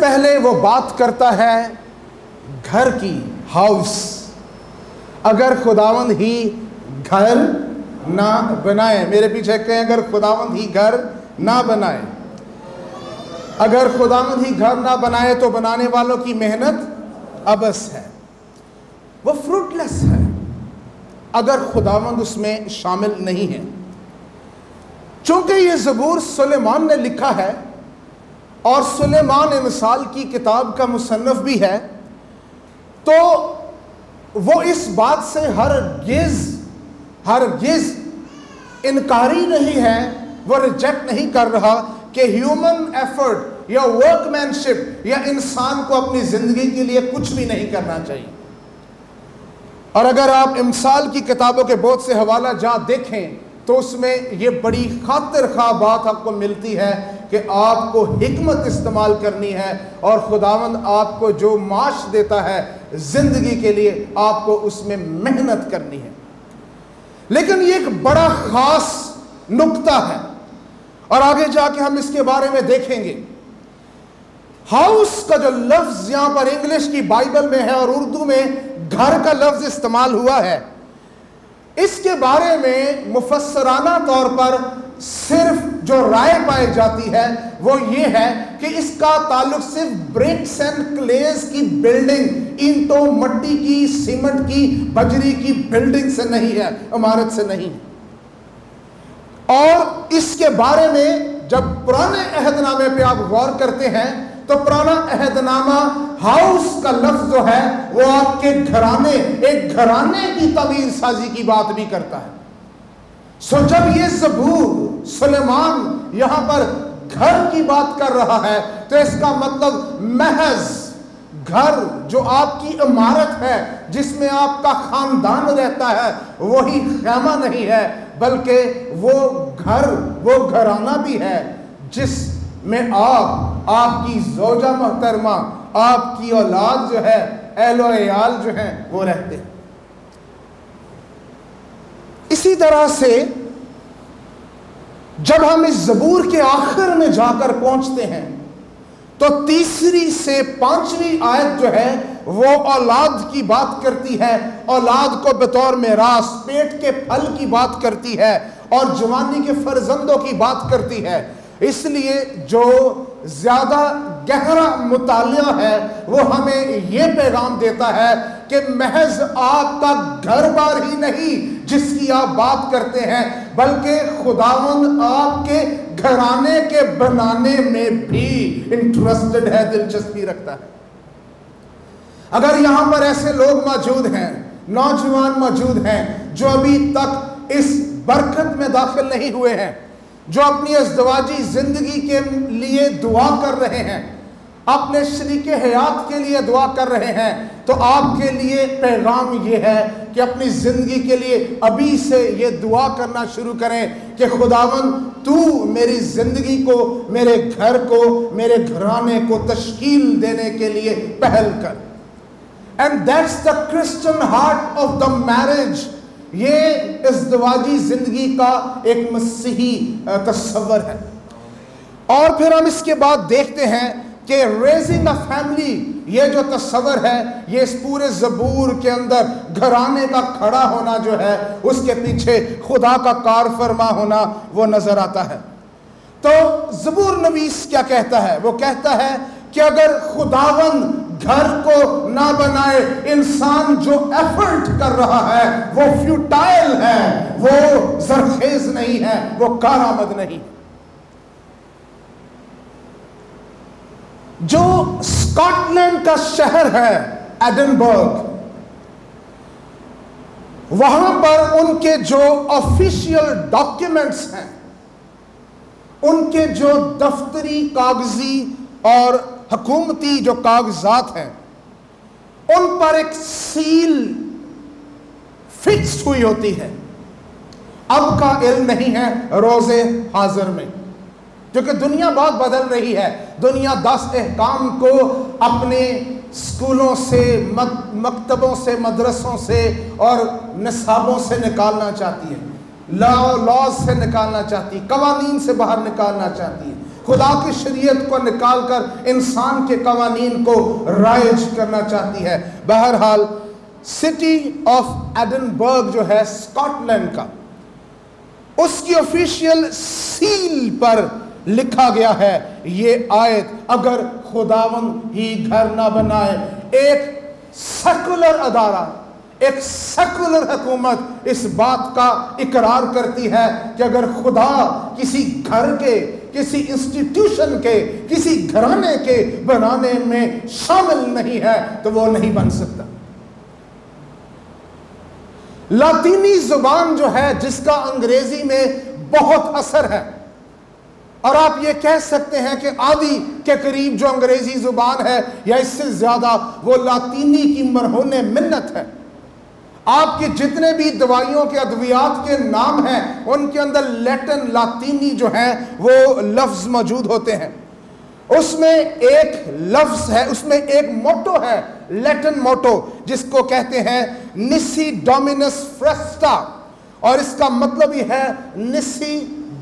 پہلے وہ بات کرتا ہے گھر کی، ہاؤس. اگر خداوند ہی گھر نہ بنائے، میرے پیچھے کہیں اگر خداوند ہی گھر نہ بنائے، اگر خداوند ہی گھر نہ بنائے تو بنانے والوں کی محنت ابس ہے، وہ فروٹ لیس ہے اگر خداوند اس میں شامل نہیں ہے. چونکہ یہ زبور سلیمان نے لکھا ہے اور سلیمان امثال کی کتاب کا مصنف بھی ہے، تو وہ اس بات سے ہرگز انکاری نہیں ہے، وہ ریجیکٹ نہیں کر رہا کہ ہیومن ایفرٹ یا ورک مین شپ یا انسان کو اپنی زندگی کے لیے کچھ بھی نہیں کرنا چاہیے. اور اگر آپ امثال کی کتابوں کے بہت سے حوالہ جات دیکھیں تو اس میں یہ بڑی خاطر خواہ بات آپ کو ملتی ہے کہ آپ کو حکمت استعمال کرنی ہے، اور خداوند آپ کو جو معاش دیتا ہے زندگی کے لیے آپ کو اس میں محنت کرنی ہے. لیکن یہ ایک بڑا خاص نقطہ ہے اور آگے جا کے ہم اس کے بارے میں دیکھیں گے. ہاؤس کا جو لفظ یہاں پر انگلش کی بائبل میں ہے اور اردو میں گھر کا لفظ استعمال ہوا ہے، اس کے بارے میں مفسرانہ طور پر صرف جو رائے پائی جاتی ہے وہ یہ ہے کہ اس کا تعلق صرف برکس اینڈ کلیز کی بلڈنگ، اینٹوں مٹی کی سیمنٹ کی بجری کی بلڈنگ سے نہیں ہے، عمارت سے نہیں. اور اس کے بارے میں جب پرانے عہد نامے پہ آپ غور کرتے ہیں تو پرانا عہد نامہ ہاؤس کا لفظ جو ہے وہ آپ کے گھرانے، ایک گھرانے کی تعمیر سازی کی بات بھی کرتا ہے. سو جب یہ زبور سلیمان یہاں پر گھر کی بات کر رہا ہے تو اس کا مطلب محض گھر جو آپ کی عمارت ہے جس میں آپ کا خاندان رہتا ہے وہی خیمہ نہیں ہے، بلکہ وہ گھر، وہ گھرانہ بھی ہے جس میں آپ کی زوجہ محترمہ، آپ کی اولاد جو ہے، اہل و عیال جو ہیں وہ رہتے ہیں. اسی طرح سے جب ہم اس زبور کے آخر میں جا کر پہنچتے ہیں تو 3 سے 5 آیت جو ہے وہ اولاد کی بات کرتی ہے، اولاد کو بطور میراث، پیٹ کے پھل کی بات کرتی ہے اور جوانی کے فرزندوں کی بات کرتی ہے. اس لیے جو زیادہ گہرا مطالعہ ہے وہ ہمیں یہ پیغام دیتا ہے کہ محض آپ کا گھر بار ہی نہیں جس کی آپ بات کرتے ہیں، بلکہ خداوند آپ کے گھرانے کے بنانے میں بھی انٹرسٹڈ ہے، دلچسپی رکھتا ہے. اگر یہاں پر ایسے لوگ موجود ہیں، نوجوان موجود ہیں جو ابھی تک اس برکت میں داخل نہیں ہوئے ہیں، جو اپنی ازدواجی زندگی کے لیے دعا کر رہے ہیں، اپنے شریک حیات کے لیے دعا کر رہے ہیں، تو آپ کے لیے پیغام یہ ہے کہ اپنی زندگی کے لیے ابھی سے یہ دعا کرنا شروع کریں کہ خداوند تو میری زندگی کو، میرے گھر کو، میرے گھرانے کو تشکیل دینے کے لیے پہل کر. And that's the Christian heart of the marriage. یہ ازدواجی زندگی کا ایک مسیحی تصور ہے. اور پھر ہم اس کے بعد دیکھتے ہیں کہ ریزنگ اے فیملی، یہ جو تصور ہے یہ اس پورے زبور کے اندر گھرانے کا کھڑا ہونا جو ہے اس کے پیچھے خدا کا کار فرما ہونا وہ نظر آتا ہے. تو زبور نویس کیا کہتا ہے؟ وہ کہتا ہے کہ اگر خداوند گھر کو نہ بنائے، انسان جو ایفرٹ کر رہا ہے وہ فیوٹائل ہے، وہ زرخیز نہیں ہے، وہ کارآمد نہیں. جو اسکاٹ لینڈ کا شہر ہے ایڈنبرگ، وہاں پر ان کے جو آفیشیل ڈاکیومنٹس ہیں، ان کے جو دفتری کاغذی اور حکومتی جو کاغذات ہیں ان پر ایک سیل فکس ہوئی ہوتی ہے. اب کا علم نہیں ہے روز حاضر میں، کیونکہ دنیا بہت بدل رہی ہے. دنیا 10 احکام کو اپنے اسکولوں سے، مکتبوں سے، مدرسوں سے اور نصابوں سے نکالنا چاہتی ہے، لاز سے نکالنا چاہتی ہے، قوانین سے باہر نکالنا چاہتی ہے. خدا کی شریعت کو نکال کر انسان کے قوانین کو رائج کرنا چاہتی ہے۔ بہرحال سٹی آف ایڈنبرگ جو ہے اسکاٹ لینڈ کا، اس کی آفیشیل سیل پر لکھا گیا ہے یہ آیت، اگر خداوند ہی گھر نہ بنائے۔ ایک سیکولر ادارہ، ایک سیکولر حکومت اس بات کا اقرار کرتی ہے کہ اگر خدا کسی گھر کے، کسی انسٹیٹیوشن کے، کسی گھرانے کے بنانے میں شامل نہیں ہے تو وہ نہیں بن سکتا۔ لاطینی زبان جو ہے، جس کا انگریزی میں بہت اثر ہے، اور آپ یہ کہہ سکتے ہیں کہ آدھی کے قریب جو انگریزی زبان ہے یا اس سے زیادہ، وہ لاطینی کی مرہون منت ہے۔ آپ کے جتنے بھی دوائیوں کے ادویات کے نام ہیں ان کے اندر لیٹن، لاطینی جو ہیں وہ لفظ موجود ہوتے ہیں۔ اس میں ایک لفظ ہے، اس میں ایک موٹو ہے، لیٹن موٹو، جس کو کہتے ہیں نسی ڈومینس فرسٹا، اور اس کا مطلب یہ ہے نسی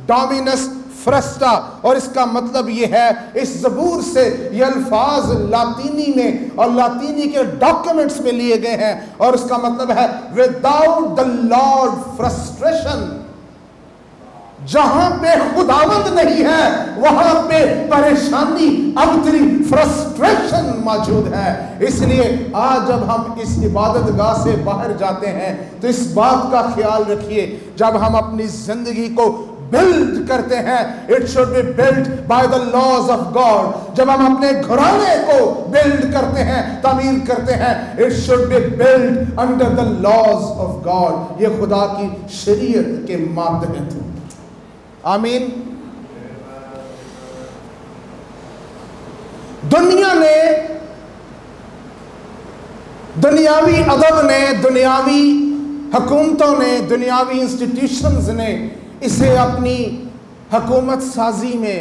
ڈومینس فرسٹا، اور اس کا مطلب یہ ہے، اس زبور سے یہ الفاظ لاطینی میں اور لاطینی کے ڈاکیومنٹس میں لیے گئے ہیں، اور اس کا مطلب ہے without the Lord frustration۔ جہاں پہ خداوند نہیں ہے وہاں پہ پریشانی، ابتری، فرسٹریشن موجود ہے۔ اس لیے آج جب ہم اس عبادت گاہ سے باہر جاتے ہیں تو اس بات کا خیال رکھیے، جب ہم اپنی زندگی کو بلڈ کرتے ہیں، it should be built by the laws of God۔ جب ہم اپنے گھرانے کو بلڈ کرتے ہیں، تعمیر کرتے ہیں، it should be built under the laws of God۔ یہ خدا کی شریعت کے ماتحت۔ آمین۔ دنیا نے، دنیاوی ادب نے، دنیاوی حکومتوں نے، دنیاوی انسٹیٹیوشنز نے اسے اپنی حکومت سازی میں،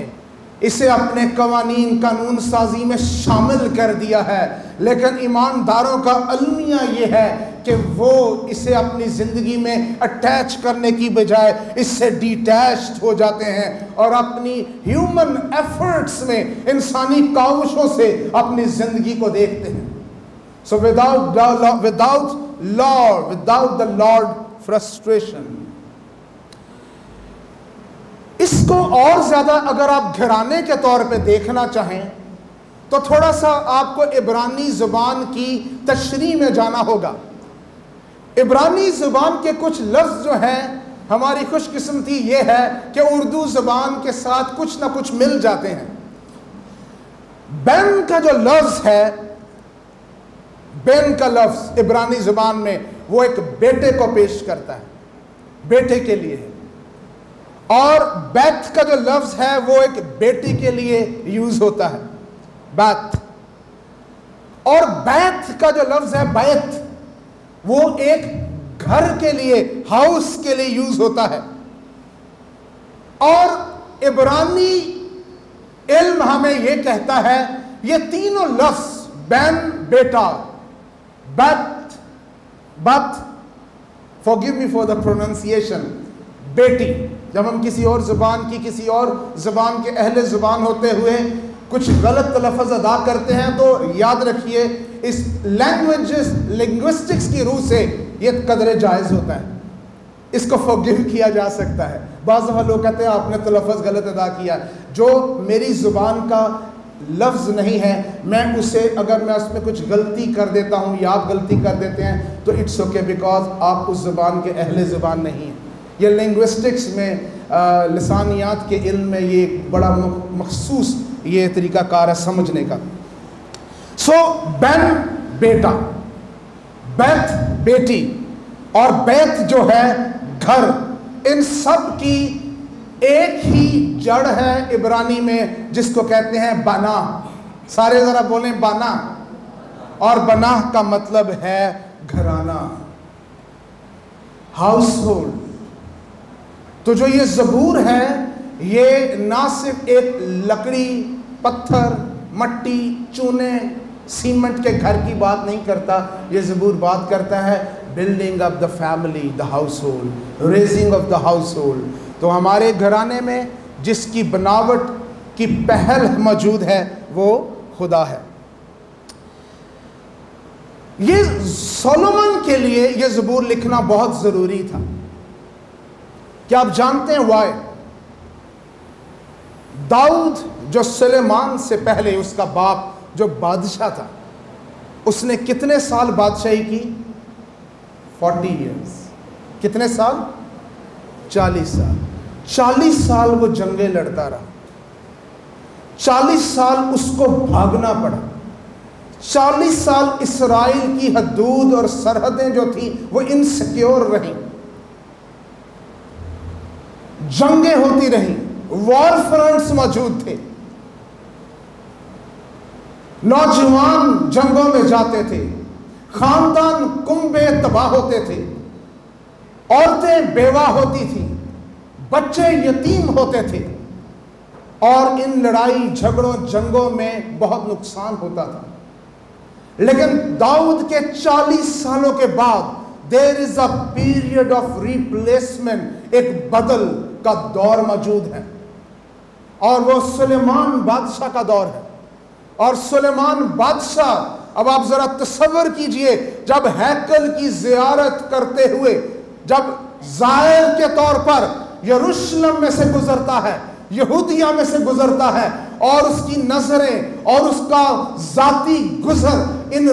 اسے اپنے قوانین قانون سازی میں شامل کر دیا ہے، لیکن ایمانداروں کا المیہ یہ ہے کہ وہ اسے اپنی زندگی میں اٹیچ کرنے کی بجائے اس سے ڈیٹیچڈ ہو جاتے ہیں اور اپنی ہیومن ایفرٹس میں، انسانی کاوشوں سے اپنی زندگی کو دیکھتے ہیں۔ So without the Lord frustration۔ اس کو اور زیادہ اگر آپ گھرانے کے طور پہ دیکھنا چاہیں تو تھوڑا سا آپ کو عبرانی زبان کی تشریح میں جانا ہوگا۔ عبرانی زبان کے کچھ لفظ جو ہیں، ہماری خوش قسمتی یہ ہے کہ اردو زبان کے ساتھ کچھ نہ کچھ مل جاتے ہیں۔ بین کا جو لفظ ہے، بین کا لفظ عبرانی زبان میں وہ ایک بیٹے کو پیش کرتا ہے، بیٹے کے لیے ہے، اور بیت کا جو لفظ ہے وہ ایک بیٹی کے لیے یوز ہوتا ہے، بیت۔ اور بیت کا جو لفظ ہے بیت، وہ ایک گھر کے لیے، ہاؤس کے لیے یوز ہوتا ہے۔ اور عبرانی علم ہمیں یہ کہتا ہے یہ تینوں لفظ، بین، بیٹا، بیت، بت، forgive me for the pronunciation، بیٹی، جب ہم کسی اور زبان کی، کسی اور زبان کے اہل زبان ہوتے ہوئے کچھ غلط تلفظ ادا کرتے ہیں تو یاد رکھیے اس لنگوسٹکس کی روح سے یہ قدر جائز ہوتا ہے، اس کو forgive کیا جا سکتا ہے۔ بعض دفعہ لوگ کہتے ہیں آپ نے تلفظ غلط ادا کیا، جو میری زبان کا لفظ نہیں ہے، میں اسے، اگر میں اس میں کچھ غلطی کر دیتا ہوں یا آپ غلطی کر دیتے ہیں تو اٹس اوکے، بیکاز آپ اس زبان کے اہل زبان نہیں ہیں۔ یہ لنگوسٹکس میں، لسانیات کے علم میں یہ ایک بڑا مخصوص یہ طریقہ کار ہے سمجھنے کا۔ سو بین بیٹا، بیت بیٹی، اور بیت جو ہے گھر، ان سب کی ایک ہی جڑ ہے عبرانی میں جس کو کہتے ہیں بنا۔ سارے ذرا بولیں بنا، اور بنا کا مطلب ہے گھرانہ، ہاؤس ہولڈ۔ تو جو یہ زبور ہے یہ نہ صرف ایک لکڑی، پتھر، مٹی، چونے، سیمنٹ کے گھر کی بات نہیں کرتا، یہ زبور بات کرتا ہے building of the family, the household, raising of the household. تو ہمارے گھرانے میں جس کی بناوٹ کی پہل موجود ہے وہ خدا ہے۔ یہ سولومن کے لیے یہ زبور لکھنا بہت ضروری تھا۔ کیا آپ جانتے ہیں وائے؟ داؤد جو سلیمان سے پہلے اس کا باپ جو بادشاہ تھا، اس نے کتنے سال بادشاہی کی؟ 40 ایئرز۔ کتنے سال؟ 40 سال۔ 40 سال وہ جنگیں لڑتا رہا، 40 سال اس کو بھاگنا پڑا، 40 سال اسرائیل کی حدود اور سرحدیں جو تھیں وہ انسیکیور رہیں، جنگیں ہوتی رہیں، وار فرنٹس موجود تھے، نوجوان جنگوں میں جاتے تھے، خاندان کنبے تباہ ہوتے تھے، عورتیں بیوہ ہوتی تھیں، بچے یتیم ہوتے تھے، اور ان لڑائی جھگڑوں جنگوں میں بہت نقصان ہوتا تھا۔ لیکن داؤد کے 40 سالوں کے بعد there is a period of replacement، ایک بدل کا دور موجود ہے، اور وہ سلیمان بادشاہ کا دور ہے۔ اور سلیمان بادشاہ، اب آپ ذرا تصور کیجئے، جب ہیکل کی زیارت کرتے ہوئے جب زائر کے طور پر یروشلم میں سے گزرتا ہے، یہودیہ میں سے گزرتا ہے، اور اس کی نظریں اور اس کا ذاتی گزر ان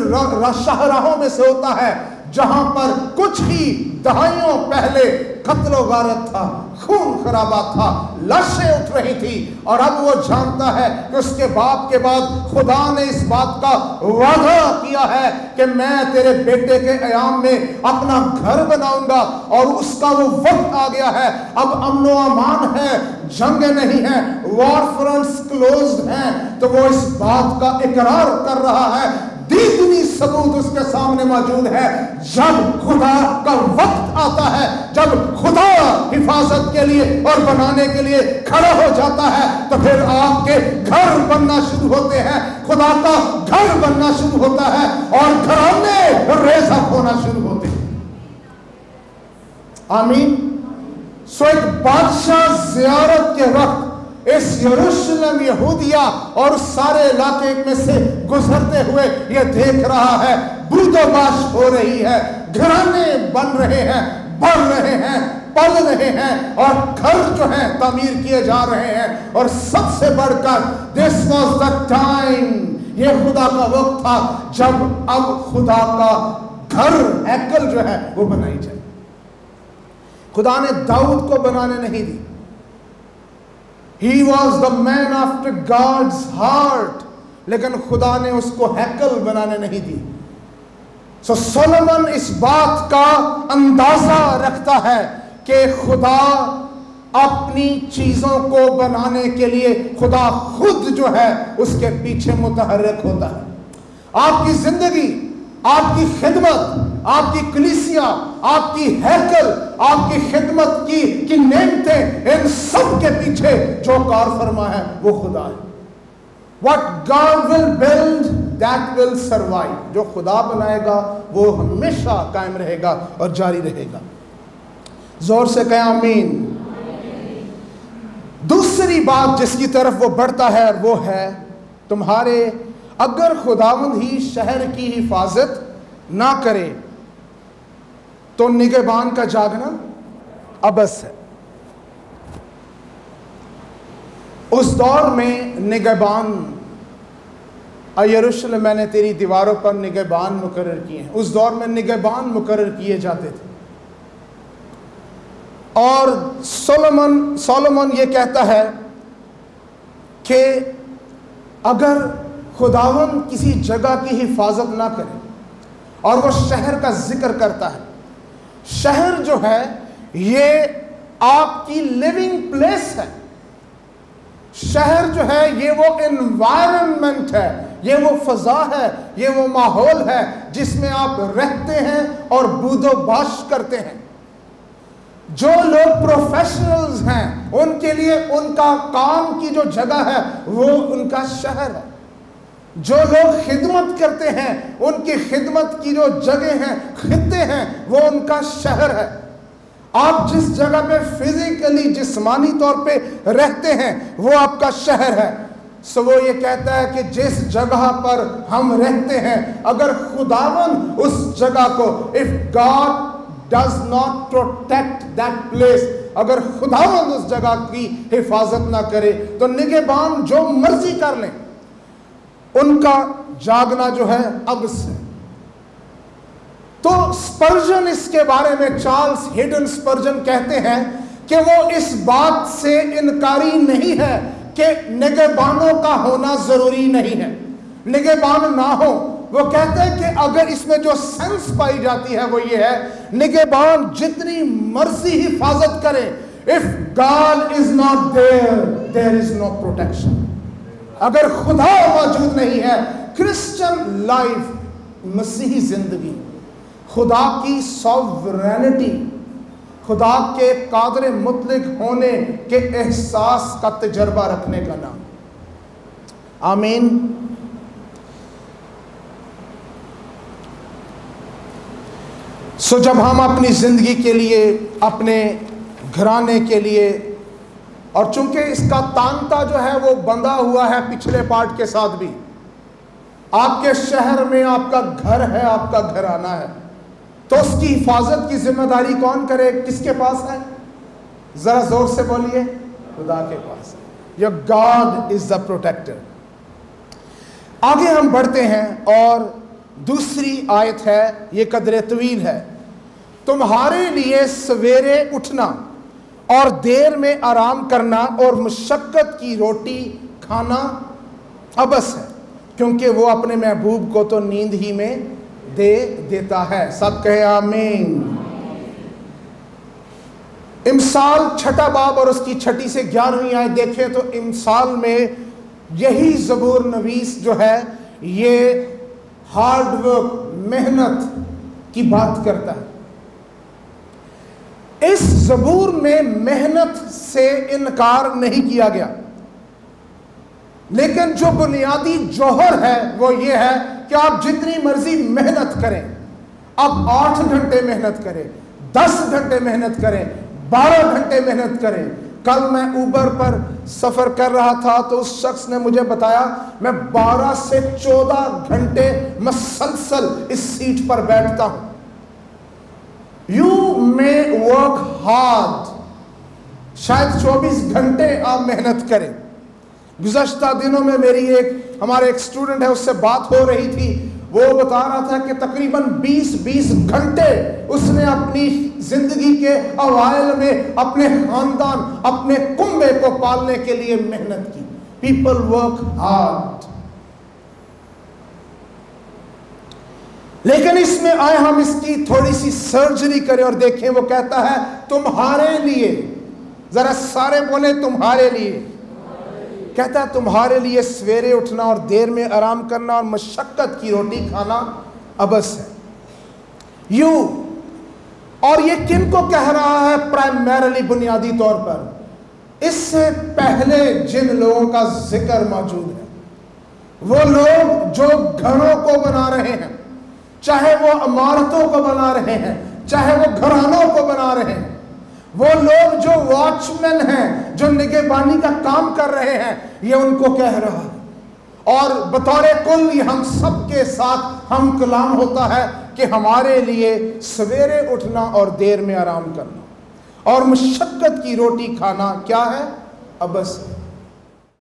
شاہراہوں میں سے ہوتا ہے جہاں پر کچھ ہی دہائیوں پہلے قتل و غارت تھا، خون خرابہ تھا، لاشیں اٹھ رہی تھی، اور اب وہ جانتا ہے کہ اس کے باپ کے بعد خدا نے اس بات کا وعدہ کیا ہے کہ میں تیرے بیٹے کے ایام میں اپنا گھر بناؤں گا، اور اس کا وہ وقت آ گیا ہے۔ اب امن و امان ہے، جنگیں نہیں ہیں، وار فرنٹس کلوزڈ ہیں، تو وہ اس بات کا اقرار کر رہا ہے۔ دیدنی ثبوت اس کے سامنے موجود ہے، جب خدا کا وقت آتا ہے، جب خدا حفاظت کے لیے اور بنانے کے لیے کھڑا ہو جاتا ہے، تو پھر آپ کے گھر بننا شروع ہوتے ہیں، خدا کا گھر بننا شروع ہوتا ہے، اور گھرانے ریزہ ہونا شروع ہوتے ہیں۔ آمین۔ سو ایک بادشاہ زیارت کے وقت اس یروشلم یہودیہ اور سارے علاقے میں سے گزرتے ہوئے یہ دیکھ رہا ہے، بود و باش ہو رہی ہے، گھرانے بن رہے ہیں، بڑھ رہے ہیں، پل رہے ہیں، اور گھر جو ہیں تعمیر کیے جا رہے ہیں، اور سب سے بڑھ کر this was the time، یہ خدا کا وقت تھا جب اب خدا کا گھر ہیکل جو ہے وہ بنائی جائے۔ خدا نے داؤد کو بنانے نہیں دی، He was the man after God's heart، لیکن خدا نے اس کو ہیکل بنانے نہیں دی۔ سو سولومن اس بات کا اندازہ رکھتا ہے کہ خدا اپنی چیزوں کو بنانے کے لیے خدا خود جو ہے اس کے پیچھے متحرک ہوتا ہے۔ آپ کی زندگی، آپ کی خدمت، آپ کی کلیسیا، آپ کی ہیکل، آپ کی خدمت کی نعمتیں، ان سب کے پیچھے جو کار فرما ہے وہ خدا ہے۔ What God will build, that will survive۔ جو خدا بنائے گا وہ ہمیشہ قائم رہے گا اور جاری رہے گا۔ زور سے کہیں آمین۔ دوسری بات جس کی طرف وہ بڑھتا ہے وہ ہے تمہارے، اگر خداوند ہی شہر کی حفاظت نہ کرے تو نگہبان کا جاگنا ابس ہے۔ اس دور میں نگہبان، یروشلم میں نے تیری دیواروں پر نگہبان مقرر کیے ہیں، اس دور میں نگہبان مقرر کیے جاتے تھے۔ اور سولومن یہ کہتا ہے کہ اگر خداوند کسی جگہ کی حفاظت نہ کرے، اور وہ شہر کا ذکر کرتا ہے، شہر جو ہے یہ آپ کی لیونگ پلیس ہے، شہر جو ہے یہ وہ انوائرمنٹ ہے، یہ وہ فضا ہے، یہ وہ ماحول ہے جس میں آپ رہتے ہیں اور بود و باش کرتے ہیں۔ جو لوگ پروفیشنلز ہیں ان کے لیے ان کا کام کی جو جگہ ہے وہ ان کا شہر ہے۔ جو لوگ خدمت کرتے ہیں ان کی خدمت کی جو جگہ ہیں، خطے ہیں، وہ ان کا شہر ہے۔ آپ جس جگہ پہ فزیکلی جسمانی طور پہ رہتے ہیں وہ آپ کا شہر ہے. سو وہ یہ کہتا ہے کہ جس جگہ پر ہم رہتے ہیں اگر خداوند اس جگہ کو if God does not protect that place, اگر خداوند اس جگہ کی حفاظت نہ کرے تو نگہبان جو مرضی کر لیں ان کا جاگنا جو ہے عبث ہے. تو سپرجن اس کے بارے میں چارلز ہیڈن سپرجن کہتے ہیں کہ وہ اس بات سے انکاری نہیں ہے کہ نگہبانوں کا ہونا ضروری نہیں ہے، نگہبان نہ ہو. وہ کہتے ہیں کہ اگر اس میں جو سینس پائی جاتی ہے وہ یہ ہے نگہبان جتنی مرضی حفاظت کرے if God is not there, there is no protection. اگر خدا موجود نہیں ہے کرسچن لائف مسیحی زندگی خدا کی سوورینٹی خدا کے قادر مطلق ہونے کے احساس کا تجربہ رکھنے کا نام. آمین. سو جب ہم اپنی زندگی کے لیے اپنے گھرانے کے لیے اور چونکہ اس کا تانتا جو ہے وہ بندھا ہوا ہے پچھلے پارٹ کے ساتھ بھی آپ کے شہر میں آپ کا گھر ہے آپ کا گھرانہ ہے تو اس کی حفاظت کی ذمہ داری کون کرے کس کے پاس ہے ذرا زور سے بولیے خدا کے پاس ہے. Your God is the protector. آگے ہم بڑھتے ہیں اور دوسری آیت ہے یہ قدر طویل ہے. تمہارے لیے سویرے اٹھنا اور دیر میں آرام کرنا اور مشقت کی روٹی کھانا عبث ہے کیونکہ وہ اپنے محبوب کو تو نیند ہی میں دے دیتا ہے. سب کہے آمین. امثال چھٹا باب اور اس کی 6 سے 11 آیت دیکھیں تو امثال میں یہی زبور نویس جو ہے یہ ہارڈ ورک محنت کی بات کرتا ہے. اس زبور میں محنت سے انکار نہیں کیا گیا لیکن جو بنیادی جوہر ہے وہ یہ ہے کہ آپ جتنی مرضی محنت کریں آپ 8 گھنٹے محنت کریں 10 گھنٹے محنت کریں 12 گھنٹے محنت کریں. کل میں اوبر پر سفر کر رہا تھا تو اس شخص نے مجھے بتایا میں 12 سے 14 گھنٹے مسلسل اس سیٹ پر بیٹھتا ہوں. You may work hard, شاید 24 گھنٹے آپ محنت کریں. گزشتہ دنوں میں میری ہمارے ایک اسٹوڈنٹ ہے اس سے بات ہو رہی تھی وہ بتا رہا تھا کہ تقریباً 20 گھنٹے اس نے اپنی زندگی کے اوائل میں اپنے خاندان اپنے کنبے کو پالنے کے لیے محنت کی. People work hard. لیکن اس میں آئے ہم اس کی تھوڑی سی سرجری کریں اور دیکھیں وہ کہتا ہے تمہارے لیے ذرا سارے بولیں تمہارے لیے کہتا ہے تمہارے لیے سویرے اٹھنا اور دیر میں آرام کرنا اور مشقت کی روٹی کھانا عبث ہے. یو اور یہ کن کو کہہ رہا ہے پرائمیرلی بنیادی طور پر اس سے پہلے جن لوگوں کا ذکر موجود ہے وہ لوگ جو گھروں کو بنا رہے ہیں چاہے وہ عمارتوں کو بنا رہے ہیں چاہے وہ گھرانوں کو بنا رہے ہیں وہ لوگ جو واچ مین ہیں جو نگہبانی کا کام کر رہے ہیں یہ ان کو کہہ رہا ہے. اور بطور کل یہ ہم سب کے ساتھ ہم کلام ہوتا ہے کہ ہمارے لیے سویرے اٹھنا اور دیر میں آرام کرنا اور مشقت کی روٹی کھانا کیا ہے عبث ہے.